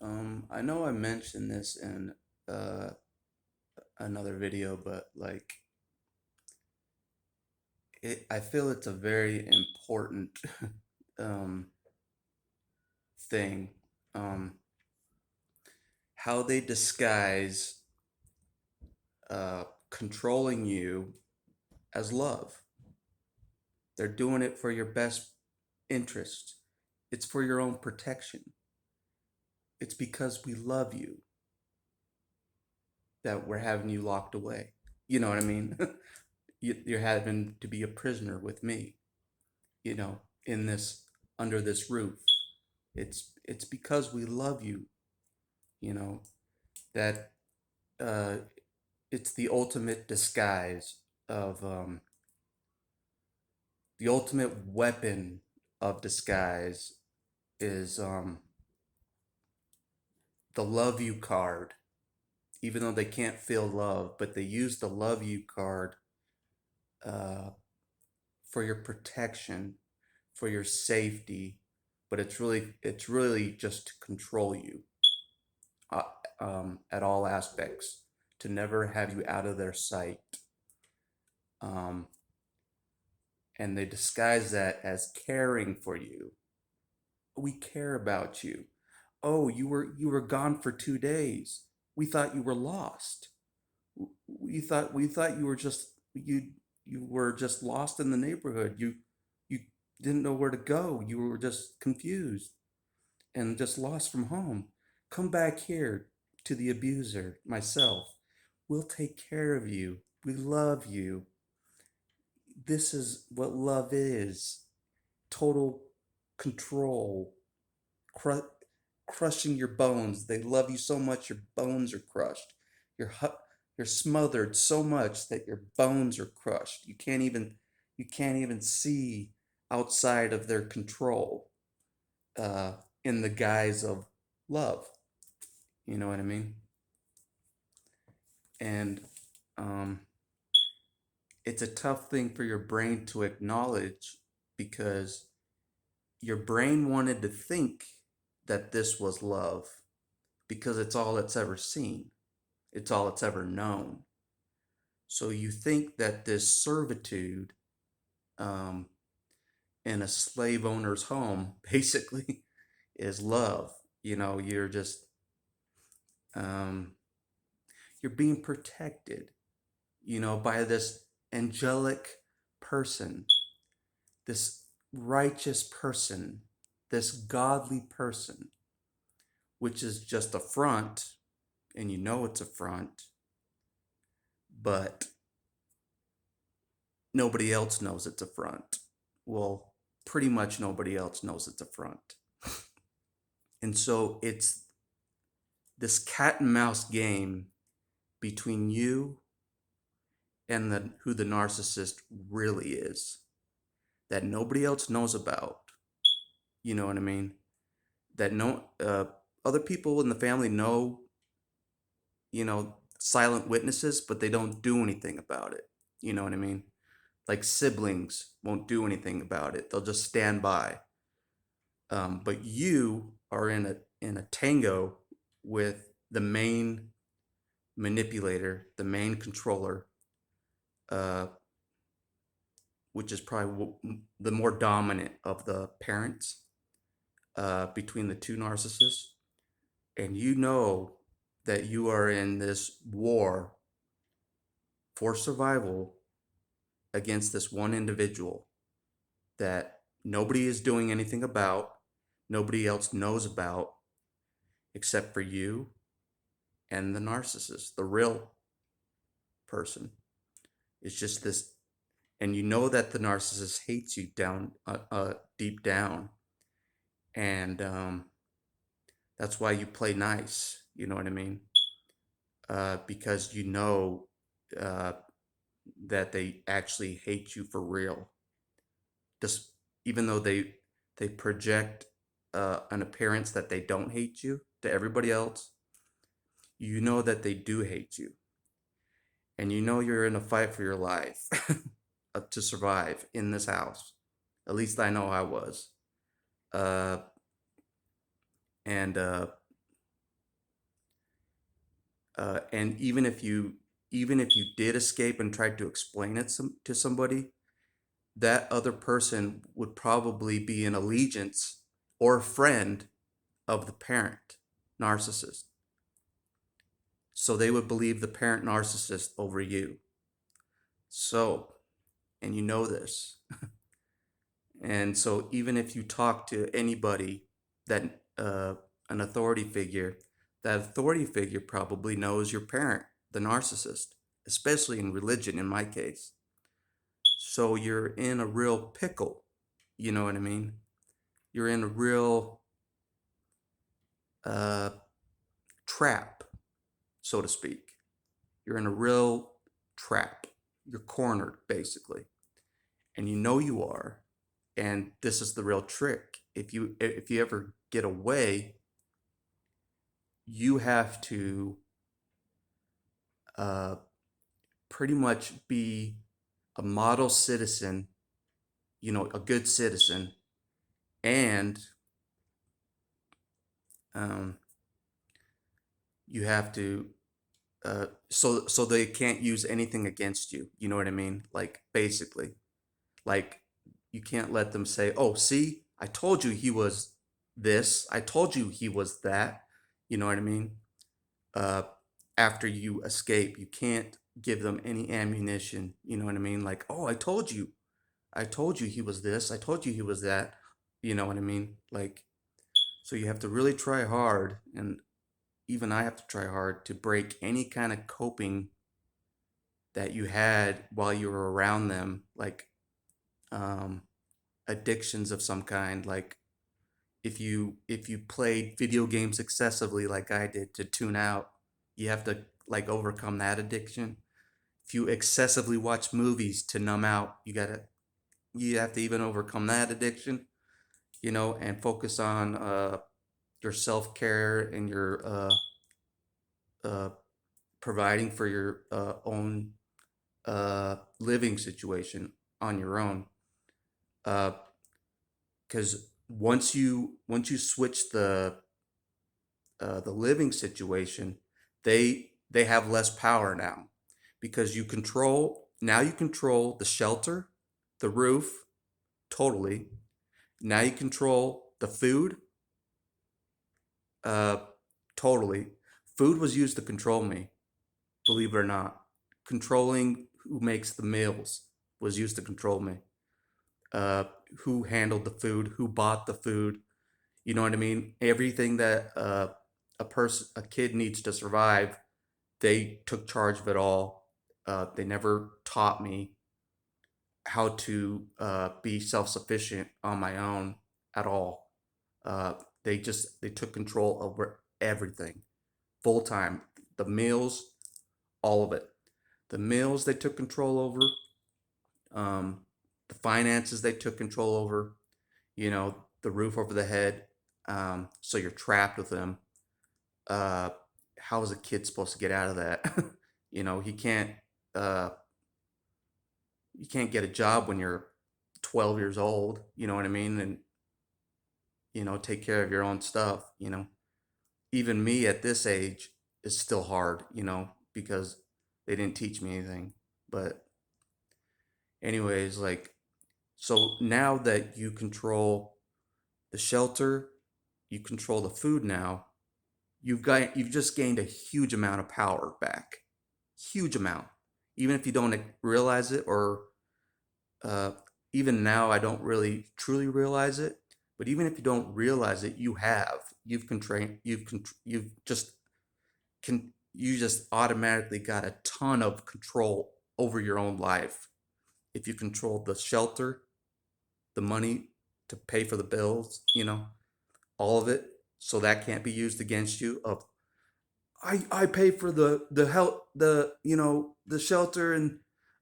I know I mentioned this in uh, another video, but I feel it's a very important um, thing. Um, how they disguise controlling you as love. They're doing it for your best interest. It's for your own protection. It's because we love you that we're having you locked away. You know what I mean? You're having to be a prisoner with me. In this under this roof. It's because we love you. You know that uh, it's the ultimate disguise of the ultimate weapon of disguise is the love you card. Even though they can't feel love, but they use the love you card uh, for your protection, for your safety, but it's really just to control you uh, at all aspects, to never have you out of their sight. Um, and they disguise that as caring for you. We care about you. Oh, you were gone for 2 days. We thought you were lost. We thought you were just lost in the neighborhood. You didn't know where to go. You were just confused and just lost from home. Come back here to the abuser, myself. We'll take care of you. We love you. This is what love is: total control, cru- crushing your bones. They love you so much your bones are crushed. You're smothered so much that your bones are crushed. You can't even see outside of their control uh, in the guise of love. You know what I mean? And um, it's a tough thing for your brain to acknowledge because your brain wanted to think that this was love because it's all it's ever seen, it's all it's ever known. So you think that this servitude um, in a slave owner's home basically is love. You're just, um, you're being protected, by this angelic person, this righteous person, this godly person, which is just a front, and it's a front, but nobody else knows it's a front. Well, pretty much nobody else knows it's a front. And so it's this cat and mouse game between you and who the narcissist really is that nobody else knows about. You know what I mean? That no other people in the family know, silent witnesses, but they don't do anything about it. You know what I mean? Like siblings won't do anything about it. They'll just stand by. But you are in a tango with the main manipulator, the main controller, uh, which is probably the more dominant of the parents between the two narcissists. And you know that you are in this war for survival against this one individual that nobody is doing anything about, nobody else knows about except for you and the narcissist, the real person. It's just this, and you know that the narcissist hates you down, deep down, and that's why you play nice. You know what I mean? Because uh, that they actually hate you for real. Just even though they project an appearance that they don't hate you to everybody else, you know that they do hate you, and you're in a fight for your life to survive in this house. At least I know I was. Uh, and And even if you did escape and tried to explain it to somebody, that other person would probably be an allegiance or a friend of the parent narcissist. So they would believe the parent narcissist over you. So, and you know this. And so even if you talk to anybody that an authority figure, that authority figure probably knows your parent, the narcissist, especially in religion in my case. So you're in a real pickle. You know what I mean? You're in a real uh, trap, so to speak. You're in a real trap. You're cornered, basically. And you know you are. And this is the real trick. If you ever get away, you have to uh, pretty much be a model citizen, a good citizen, and um, you have to so they can't use anything against you. You know what I mean? Like basically, like you can't let them say, "Oh, see, I told you he was this. I told you he was that." You know what I mean? uh, After you escape. You can't give them any ammunition. You know what I mean? Like, oh, I told you he was this. I told you he was that. You know what I mean? Like, so you have to really try hard, and even I have to try hard to break any kind of coping that you had while you were around them, like um, addictions of some kind. Like if you played video games excessively, like I did, to tune out, you have to like overcome that addiction. If you excessively watch movies to numb out, you have to even overcome that addiction, and focus on your self-care and your uh, providing for your own living situation on your own. Because once you switch the living situation, they have less power now, because you control the shelter, the roof, totally. Now you control the food, uh, totally. Food was used to control me, believe it or not. Controlling who makes the meals was used to control me. Uh, who handled the food, who bought the food, you know what I mean? Everything that a kid needs to survive, they took charge of it all. They never taught me how to be self-sufficient on my own at all. Uh, they took control over everything, full time. The meals, all of it. The meals they took control over. Um, the finances they took control over. The roof over the head. So you're trapped with them. uh, how is a kid supposed to get out of that? He can't. Uh, you can't get a job when you're 12 years old. You know what I mean? And take care of your own stuff. Even me at this age is still hard. Because they didn't teach me anything. But anyways, like, so now that you control the shelter, you control the food now. You've just gained a huge amount of power back. Huge amount. Even if you don't realize it, or uh, even now I don't really truly realize it, but even if you don't realize it, you just automatically got a ton of control over your own life. If you control the shelter, the money to pay for the bills, all of it, so that can't be used against you. I pay for the help, the shelter and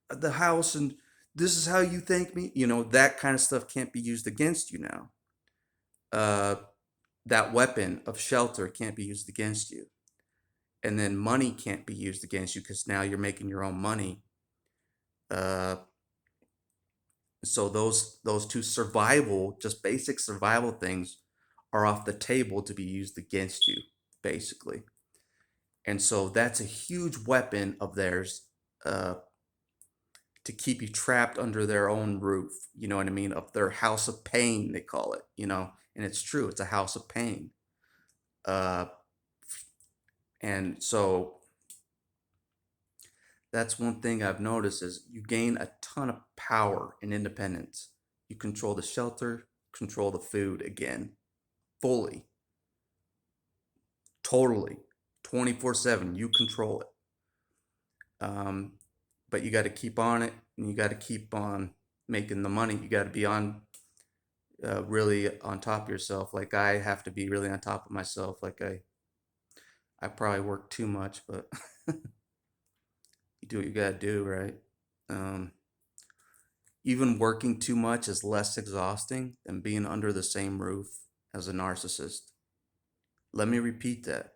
the house, and this is how you thank me. That kind of stuff can't be used against you now. uh that weapon of shelter can't be used against you, and then money can't be used against you because now you're making your own money. uh so those two survival, just basic survival things, are off the table to be used against you, basically. And so that's a huge weapon of theirs, uh, to keep you trapped under their own roof. You know what I mean? Of their house of pain, they call it, and it's true. It's a house of pain. Uh, and so that's one thing I've noticed is you gain a ton of power and independence. You control the shelter, control the food again, fully, totally, 24/7. You control it. Um, but you got to keep on it, and you got to keep on making the money. You got to be on, really on top of yourself. Like I have to be really on top of myself. Like I probably work too much, but you do what you got to do, right? Um, Even working too much is less exhausting than being under the same roof as a narcissist. Let me repeat that.